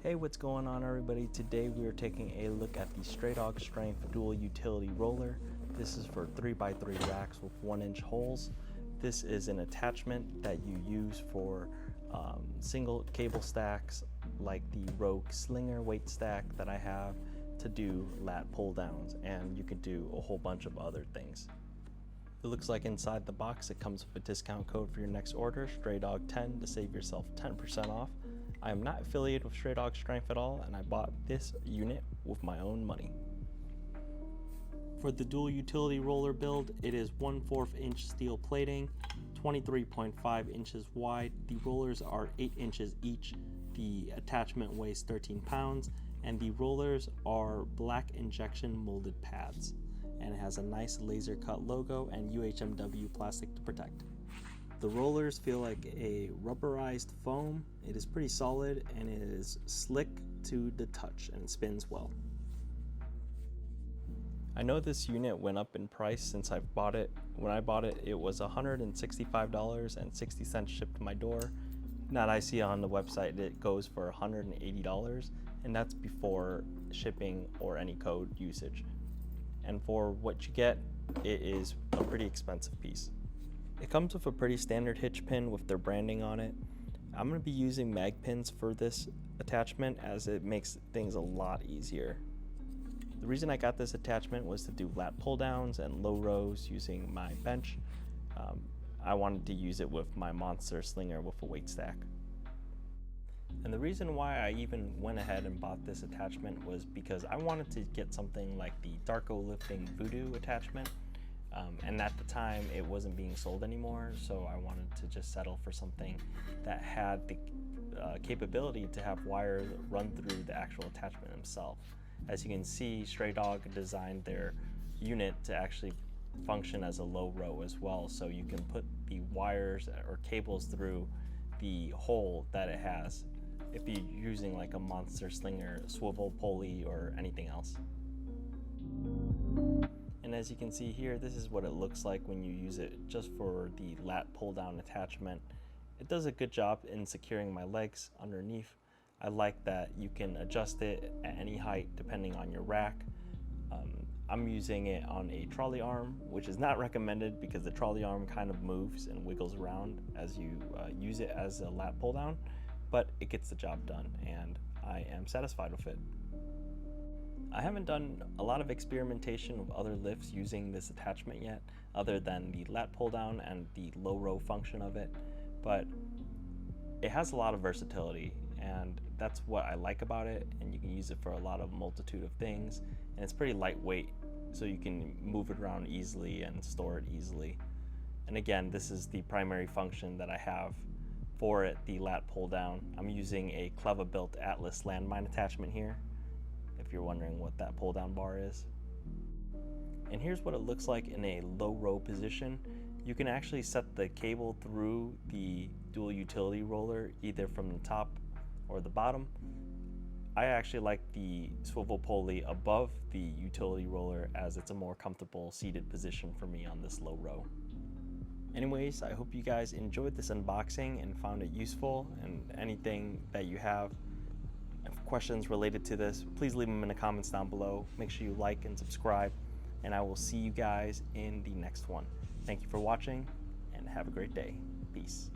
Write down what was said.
Hey, what's going on everybody? Today we are taking a look at the Stray Dog Strength Dual Utility Roller. This is for 3x3 racks with 1-inch holes. This is an attachment that you use for single cable stacks like the Rogue Slinger weight stack that I have to do lat pull downs, and you can do a whole bunch of other things. It looks like inside the box it comes with a discount code for your next order, StrayDog10, to save yourself 10% off. I am not affiliated with Stray Dog Strength at all, and I bought this unit with my own money. For the dual utility roller build, it is 1/4 inch steel plating, 23.5 inches wide. The rollers are 8 inches each. The attachment weighs 13 pounds, and the rollers are black injection molded pads. And it has a nice laser cut logo and UHMW plastic to protect. The rollers feel like a rubberized foam. It is pretty solid and it is slick to the touch and spins well. I know this unit went up in price since I've bought it. When I bought it, it was $165.60 shipped to my door. Now that I see on the website it goes for $180, and that's before shipping or any code usage. And for what you get, it is a pretty expensive piece. It comes with a pretty standard hitch pin with their branding on it. I'm going to be using mag pins for this attachment as it makes things a lot easier. The reason I got this attachment was to do lat pull downs and low rows using my bench. I wanted to use it with my Monster Slinger with a weight stack. And the reason why I even went ahead and bought this attachment was because I wanted to get something like the Darko Lifting Voodoo attachment. And at the time it wasn't being sold anymore, so I wanted to just settle for something that had the capability to have wires run through the actual attachment themselves. As you can see, Stray Dog designed their unit to actually function as a low row as well, so you can put the wires or cables through the hole that it has if you're using like a Monster Slinger swivel pulley or anything else. And as you can see here, this is what it looks like when you use it just for the lat pull down attachment. It does a good job in securing my legs underneath. I like that you can adjust it at any height depending on your rack. I'm using it on a trolley arm, which is not recommended because the trolley arm kind of moves and wiggles around as you use it as a lat pull down, but it gets the job done and I am satisfied with it. I haven't done a lot of experimentation with other lifts using this attachment yet, other than the lat pull down and the low row function of it, but it has a lot of versatility and that's what I like about it, and you can use it for a lot of multitude of things, and it's pretty lightweight so you can move it around easily and store it easily. And again, this is the primary function that I have for it, the lat pull down. I'm using a Cleva built Atlas landmine attachment here, if you're wondering what that pull down bar is. And here's what it looks like in a low row position. You can actually set the cable through the dual utility roller either from the top or the bottom. I actually like the swivel pulley above the utility roller as it's a more comfortable seated position for me on this low row. Anyways, I hope you guys enjoyed this unboxing and found it useful, and anything that you have questions related to this, please leave them in the comments down below. Make sure you like and subscribe, and I will see you guys in the next one. Thank you for watching and have a great day. Peace.